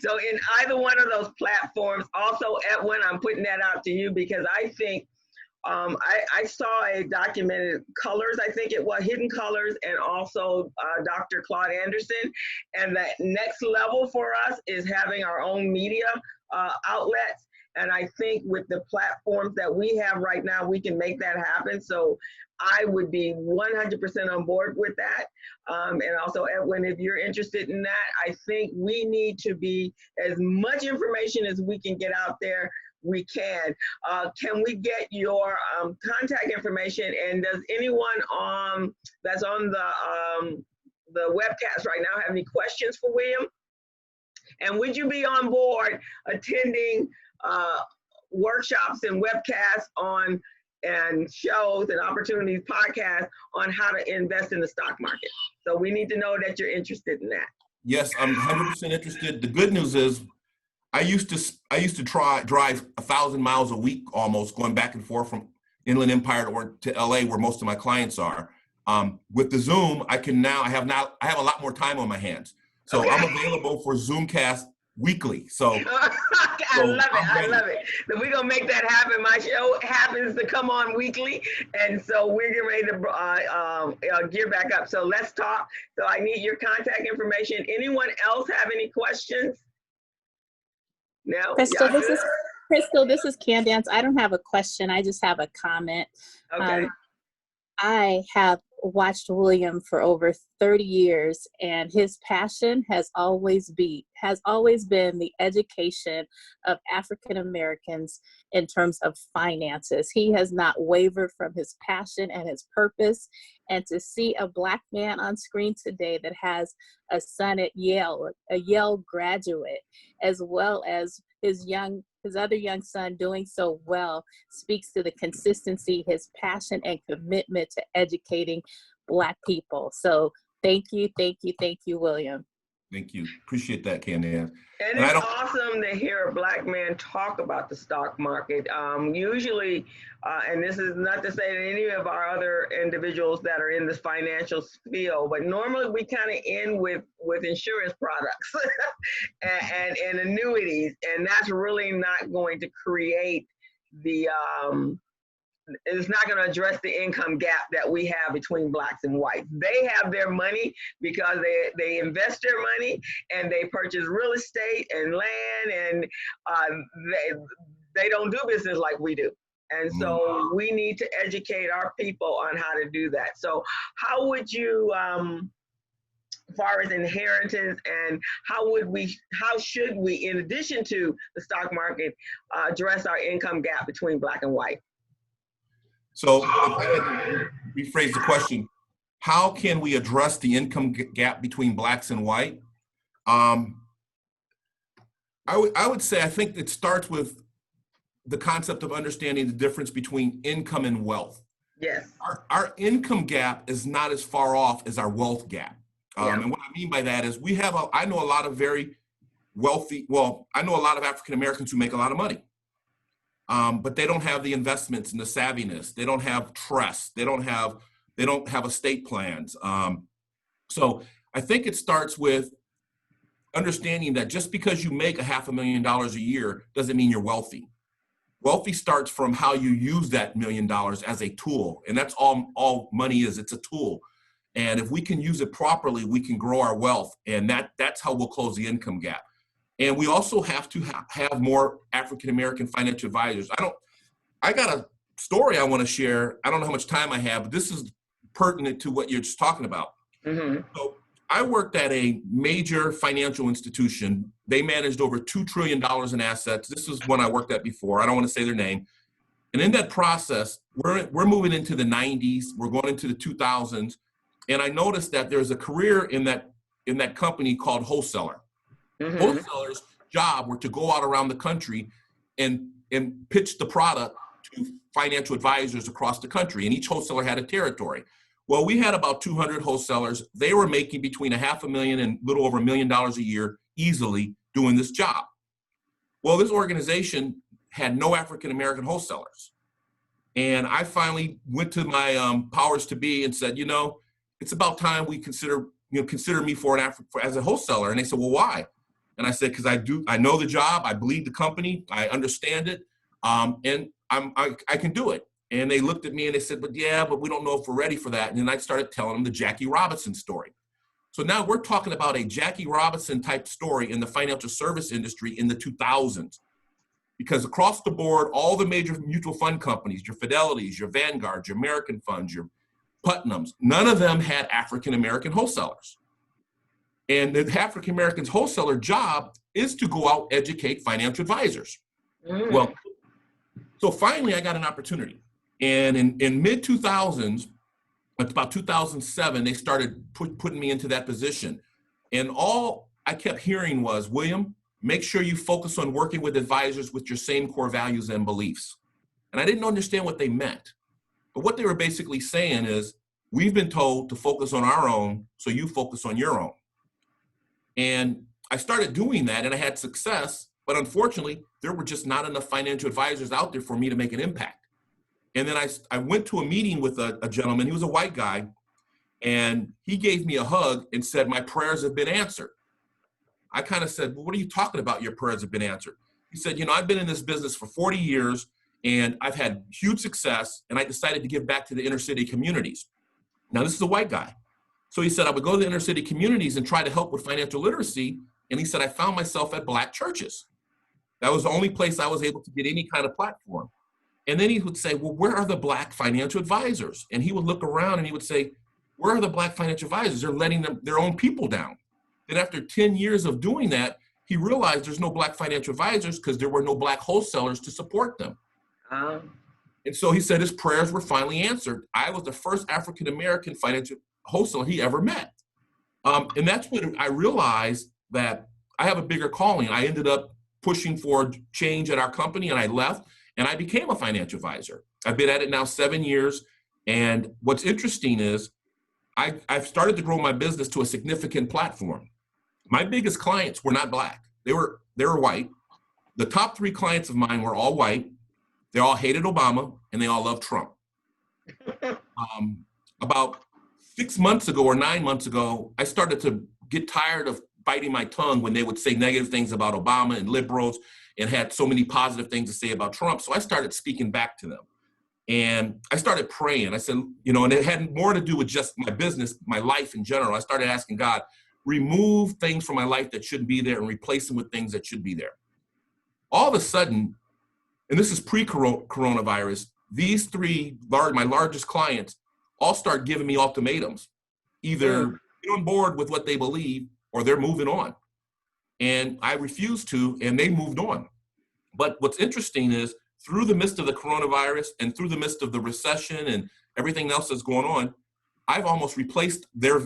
So in either one of those platforms, also Edwin, I'm putting that out to you because I think I saw a documented Colors, I think it was Hidden Colors, and also Dr. Claude Anderson. And that next level for us is having our own media outlets. And I think with the platforms that we have right now, we can make that happen. So I would be 100% on board with that. And also, Edwin, if you're interested in that, I think we need to be as much information as we can get out there. We can. Can we get your contact information? And does anyone that's on the webcast right now have any questions for William? And would you be on board attending workshops and webcasts and shows and opportunities, podcasts on how to invest in the stock market? So we need to know that you're interested in that. Yes, I'm 100% interested. The good news is I used to drive 1,000 miles a week, almost going back and forth from Inland Empire to LA, where most of my clients are. With the Zoom, I have a lot more time on my hands, so okay. I'm available for Zoomcast weekly. So I love it. So we're gonna make that happen. My show happens to come on weekly, and so we're getting ready to gear back up. So let's talk. So I need your contact information. Anyone else have any questions? No. Crystal, this is Candace. I don't have a question. I just have a comment. Okay. I have watched William for over 30 years, and his passion has always been the education of African Americans in terms of finances. He has not wavered from his passion and his purpose. And to see a Black man on screen today that has a son at Yale, a Yale graduate, as well as his other young son doing so well, speaks to the consistency, his passion and commitment to educating Black people. So thank you, William. Thank you. Appreciate that, Candace. And it's awesome to hear a Black man talk about the stock market. Usually, and this is not to say that any of our other individuals that are in this financial field, but normally we kind of end with insurance products and annuities, and that's really not going to create the it's not going to address the income gap that we have between Blacks and whites. They have their money because they invest their money and they purchase real estate and land, and they don't do business like we do. And so we need to educate our people on how to do that. So how would you, as far as inheritance, and how should we, in addition to the stock market, address our income gap between Black and white? So if I had to rephrase the question, how can we address the income gap between Blacks and white? I would say, I think it starts with the concept of understanding the difference between income and wealth. Yes. Our income gap is not as far off as our wealth gap. And what I mean by that is I know a lot of very wealthy, I know a lot of African Americans who make a lot of money. But they don't have the investments and the savviness. They don't have trust. They don't have estate plans. So I think it starts with understanding that just because you make $500,000 a year doesn't mean you're wealthy. Wealthy starts from how you use that $1 million as a tool, and that's all money is. It's a tool, and if we can use it properly, we can grow our wealth, and that's how we'll close the income gap. And we also have to have more African-American financial advisors. I got a story I want to share. I don't know how much time I have, but this is pertinent to what you're just talking about. Mm-hmm. So I worked at a major financial institution. They managed over $2 trillion in assets. This was one I worked at before. I don't want to say their name. And in that process, we're moving into the 90s. We're going into the 2000s. And I noticed that there's a career in that company called wholesaler. Mm-hmm. Wholesalers' job were to go out around the country and pitch the product to financial advisors across the country. And each wholesaler had a territory. Well, we had about 200 wholesalers. They were making between $500,000 and a little over $1 million a year easily doing this job. Well, this organization had no African-American wholesalers. And I finally went to my powers to be and said, it's about time we consider me as a wholesaler. And they said, well, why? And I said, because I know the job, I believe the company, I understand it, and I can do it. And they looked at me and they said, but we don't know if we're ready for that. And then I started telling them the Jackie Robinson story. So now we're talking about a Jackie Robinson type story in the financial service industry in the 2000s. Because across the board, all the major mutual fund companies, your Fidelities, your Vanguards, your American Funds, your Putnams, none of them had African-American wholesalers. And the African-American's wholesaler job is to go out educate financial advisors. Mm. Well, so finally I got an opportunity. And in mid-2000s, about 2007, they started putting me into that position. And all I kept hearing was, William, make sure you focus on working with advisors with your same core values and beliefs. And I didn't understand what they meant. But what they were basically saying is, we've been told to focus on our own, so you focus on your own. And I started doing that and I had success, but unfortunately, there were just not enough financial advisors out there for me to make an impact. And then I went to a meeting with a gentleman, he was a white guy, and he gave me a hug and said, my prayers have been answered. I kind of said, well, what are you talking about? Your prayers have been answered. He said, I've been in this business for 40 years and I've had huge success and I decided to give back to the inner city communities. Now, this is a white guy. So he said, I would go to the inner city communities and try to help with financial literacy. And he said, I found myself at Black churches. That was the only place I was able to get any kind of platform. And then he would say, well, where are the Black financial advisors? And he would look around and he would say, where are the Black financial advisors? They're letting their own people down. Then after 10 years of doing that, he realized there's no Black financial advisors because there were no Black wholesalers to support them. And so he said his prayers were finally answered. I was the first African-American financial wholesaler he ever met. And that's when I realized that I have a bigger calling. I ended up pushing for change at our company and I left and I became a financial advisor. I've been at it now 7 years. And what's interesting is I've started to grow my business to a significant platform. My biggest clients were not Black. They were white. The top 3 clients of mine were all white. They all hated Obama and they all loved Trump. About 6 months ago or 9 months ago, I started to get tired of biting my tongue when they would say negative things about Obama and liberals and had so many positive things to say about Trump. So I started speaking back to them. And I started praying. I said, and it had more to do with just my business, my life in general. I started asking God, remove things from my life that shouldn't be there and replace them with things that should be there. All of a sudden, and this is pre-coronavirus, these 3, my largest clients, all start giving me ultimatums. Either get on board with what they believe or they're moving on. And I refused to, and they moved on. But what's interesting is through the midst of the coronavirus and through the midst of the recession and everything else that's going on, I've almost replaced their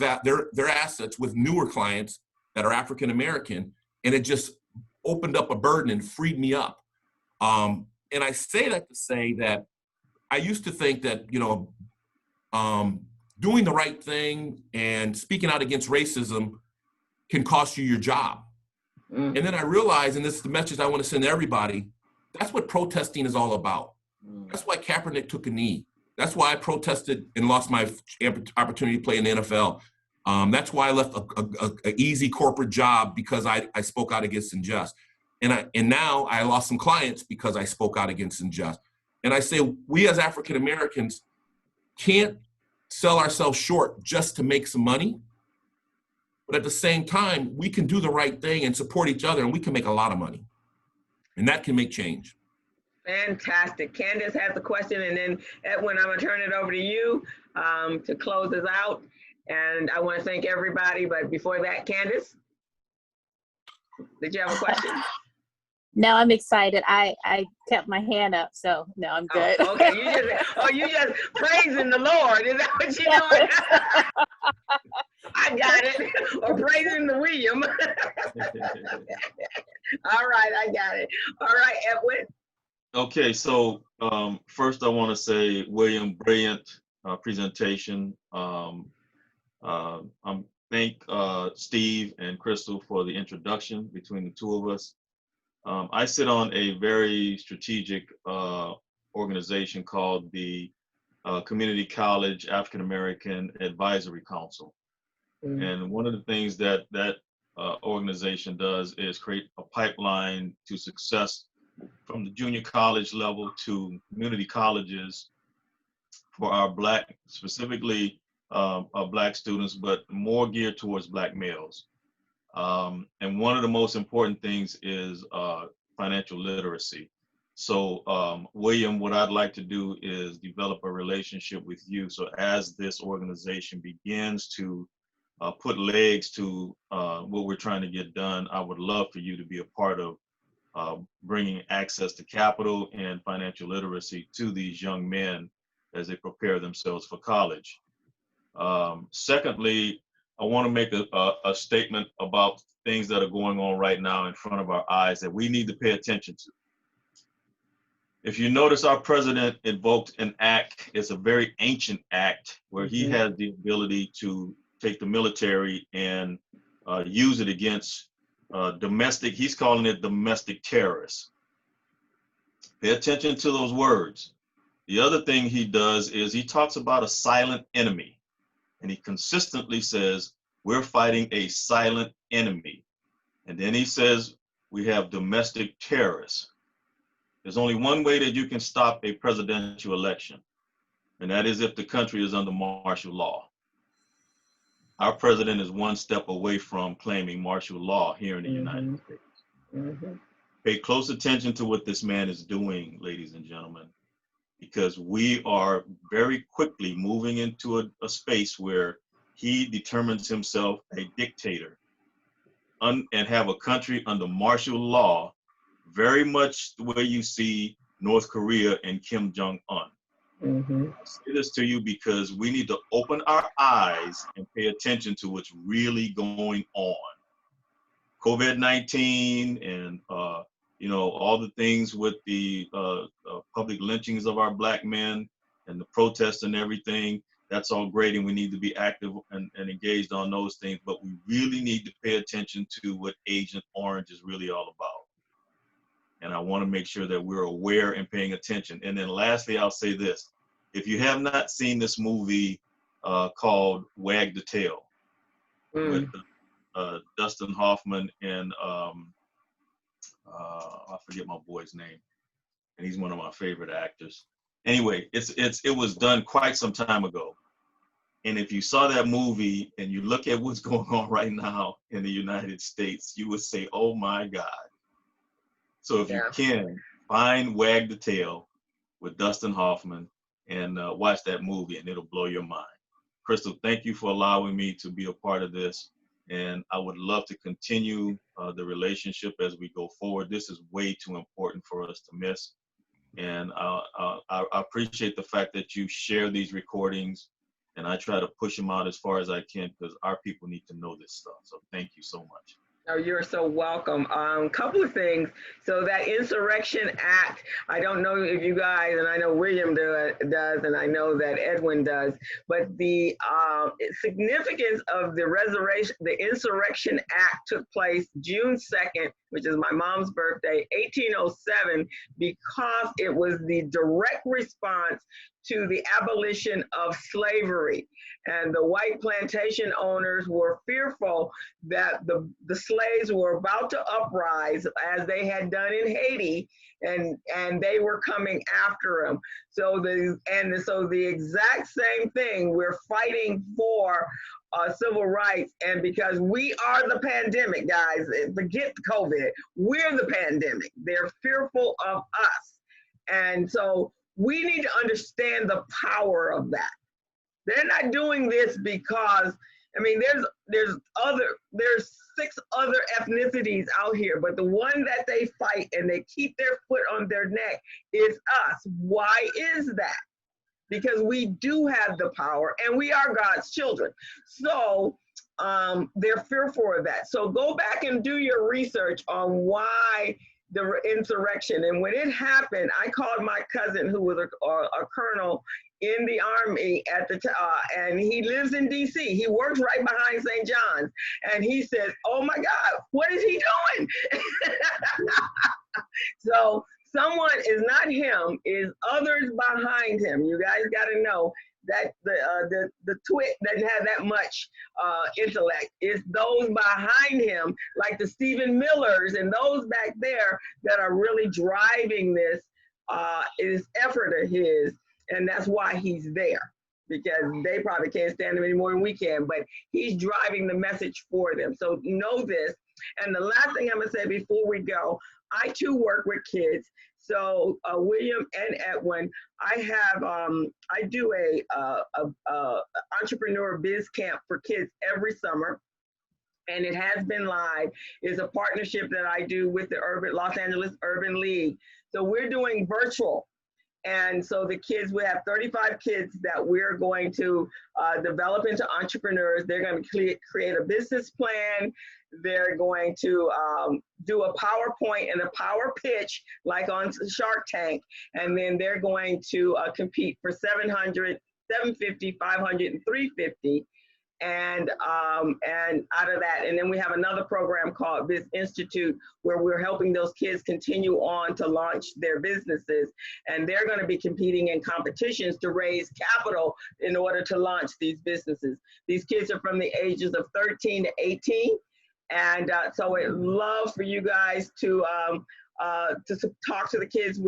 assets with newer clients that are African-American. And it just opened up a burden and freed me up. And I say that to say that I used to think that, doing the right thing and speaking out against racism can cost you your job. And then I realized, and this is the message I want to send to everybody, that's what protesting is all about. That's why Kaepernick took a knee. That's why I protested and lost my opportunity to play in the NFL. That's why I left an easy corporate job because I spoke out against unjust. And now I lost some clients because I spoke out against unjust. And I say, we as African Americans can't sell ourselves short just to make some money. But at the same time, we can do the right thing and support each other, and we can make a lot of money. And that can make change. Fantastic. Candace has a question, and then Edwin, I'm going to turn it over to you to close us out. And I want to thank everybody, but before that, Candace, did you have a question? No, I'm excited. I kept my hand up, so no, I'm good. Oh, okay, you just praising the Lord. Is that what you're doing? I got it. Or praising the William. All right, I got it. All right, Edwin. Okay, so first I want to say, William, brilliant presentation. Thank Steve and Crystal for the introduction between the two of us. I sit on a very strategic organization called the Community College African American Advisory Council. Mm-hmm. And one of the things that organization does is create a pipeline to success from the junior college level to community colleges for our Black, specifically our Black students, but more geared towards Black males. And one of the most important things is financial literacy. So William, what I'd like to do is develop a relationship with you. So as this organization begins to put legs to what we're trying to get done, I would love for you to be a part of bringing access to capital and financial literacy to these young men as they prepare themselves for college. Secondly, I want to make a statement about things that are going on right now in front of our eyes that we need to pay attention to. If you notice, our president invoked an act. It's a very ancient act where he has the ability to take the military and use it against domestic, he's calling it domestic terrorists. Pay attention to those words. The other thing he does is he talks about a silent enemy. And he consistently says, we're fighting a silent enemy. And then he says, we have domestic terrorists. There's only one way that you can stop a presidential election, and that is if the country is under martial law. Our president is one step away from claiming martial law here in the United States. Pay close attention to what this man is doing, ladies and gentlemen, because we are very quickly moving into a space where he determines himself a dictator and have a country under martial law, very much the way you see North Korea and Kim Jong-un. I say this to you because we need to open our eyes and pay attention to what's really going on. COVID-19 and all the things with the public lynchings of our Black men and the protests and everything, that's all great, and we need to be active and engaged on those things, but we really need to pay attention to what Agent Orange is really all about. And I want to make sure that we're aware and paying attention. And then lastly, I'll say this. If you have not seen this movie called Wag the Tail with Dustin Hoffman and I forget my boy's name, and he's one of my favorite actors. Anyway, it was done quite some time ago. And if you saw that movie and you look at what's going on right now in the United States, you would say, oh my God. So if you can, find Wag the Tail with Dustin Hoffman and watch that movie, and it'll blow your mind. Crystal, thank you for allowing me to be a part of this. And I would love to continue the relationship as we go forward. This is way too important for us to miss. And I appreciate the fact that you share these recordings, and I try to push them out as far as I can because our people need to know this stuff. So thank you so much. Oh, you're so welcome. Couple of things. So that Insurrection Act, I don't know if you guys, and I know William does, and I know that Edwin does, but the significance of the Insurrection Act took place June 2nd, which is my mom's birthday, 1807, because it was the direct response to the abolition of slavery. And the white plantation owners were fearful that the slaves were about to uprise as they had done in Haiti, and they were coming after them. So the exact same thing, we're fighting for civil rights, and because we are the pandemic, guys, forget COVID, we're the pandemic. They're fearful of us. And so we need to understand the power of that. They're not doing this because, I mean, there's 6 other ethnicities out here, but the one that they fight and they keep their foot on their neck is us. Why is that? Because we do have the power and we are God's children. So they're fearful of that. So go back and do your research on why the insurrection. And when it happened, I called my cousin who was a colonel in the Army at the and he lives in DC. He works right behind St. John's. And he says, oh my God, what is he doing? So someone is not him, is others behind him. You guys got to know that the twit doesn't have that much intellect. It's those behind him, like the Stephen Millers and those back there that are really driving this effort of his. And that's why he's there, because they probably can't stand him any more than we can, but he's driving the message for them. So know this. And the last thing I'm gonna say before we go, I too work with kids. So William and Edwin, I do a entrepreneur biz camp for kids every summer, and it has been live. It's a partnership that I do with the Los Angeles Urban League. So we're doing virtual. And so the kids, we have 35 kids that we're going to develop into entrepreneurs. They're going to create a business plan. They're going to do a PowerPoint and a power pitch like on Shark Tank. And then they're going to compete for $700, $750, $500, and $350. And out of that, and then we have another program called Biz Institute, where we're helping those kids continue on to launch their businesses. And they're going to be competing in competitions to raise capital in order to launch these businesses. These kids are from the ages of 13 to 18. And so I'd love for you guys to talk to the kids.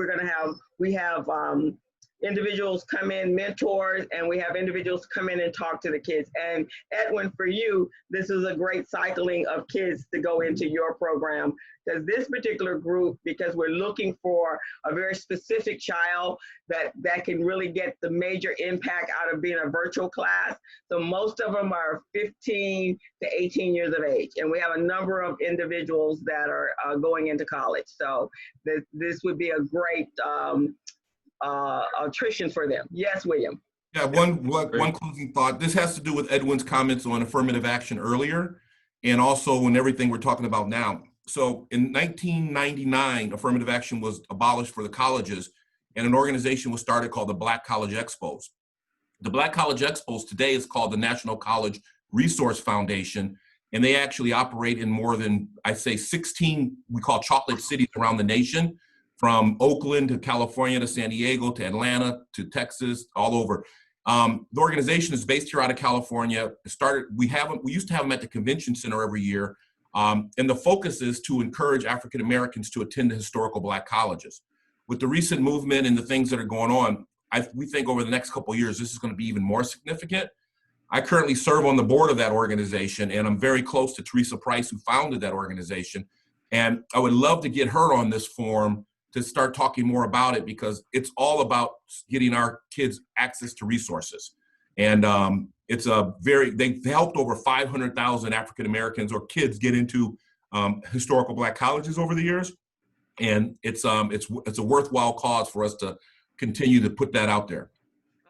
We have individuals come in, mentors, and we have individuals come in and talk to the kids. And Edwin, for you, this is a great cycling of kids to go into your program, because this particular group, because we're looking for a very specific child that can really get the major impact out of being a virtual class. So most of them are 15 to 18 years of age. And we have a number of individuals that are going into college. So this would be a great attrition for them. Yes, William. Yeah, one closing thought. This has to do with Edwin's comments on affirmative action earlier, and also in everything we're talking about now. So in 1999, affirmative action was abolished for the colleges, and an organization was started called the Black College Expos. The Black College Expos today is called the National College Resource Foundation, and they actually operate in more than, I say, 16, we call chocolate cities around the nation, from Oakland to California to San Diego to Atlanta to Texas, all over. The organization is based here out of California. We used to have them at the convention center every year. And the focus is to encourage African Americans to attend the historical Black colleges. With the recent movement and the things that are going on, we think over the next couple of years, this is going to be even more significant. I currently serve on the board of that organization, and I'm very close to Teresa Price, who founded that organization. And I would love to get her on this forum to start talking more about it, because it's all about getting our kids access to resources. And they've helped over 500,000 African Americans or kids get into historical Black colleges over the years. And it's a worthwhile cause for us to continue to put that out there.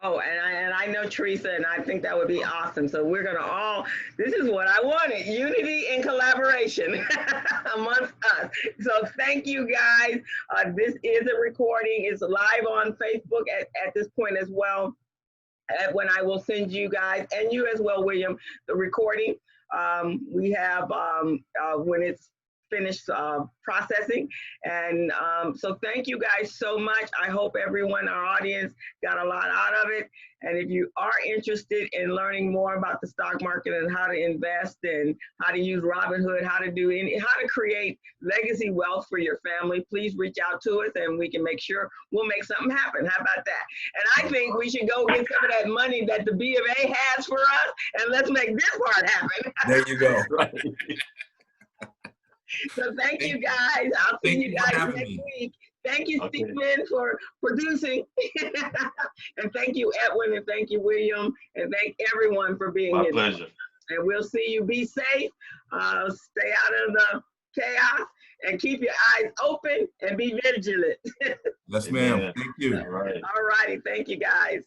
Oh, and I know Teresa, and I think that would be awesome. So we're going to this is what I wanted, unity and collaboration amongst us. So thank you, guys. This is a recording. It's live on Facebook at this point as well. When I will send you guys, and you as well, William, the recording. We have, when it's finished processing. And so thank you guys so much. I hope everyone, our audience, got a lot out of it. And if you are interested in learning more about the stock market and how to invest and how to use Robinhood, how to create legacy wealth for your family, please reach out to us and we can make sure we'll make something happen. How about that? And I think we should go get some of that money that the B of A has for us, and let's make this part happen. There you go. So thank you guys. I'll see you guys next week. Thank you, Okay. Stephen, for producing. And thank you, Edwin, and thank you, William, and thank everyone for being My here. pleasure. And we'll see you. Be safe. Stay out of the chaos and keep your eyes open and be vigilant. Yes, ma'am. Amen. Thank you. All right. All righty. Thank you, guys.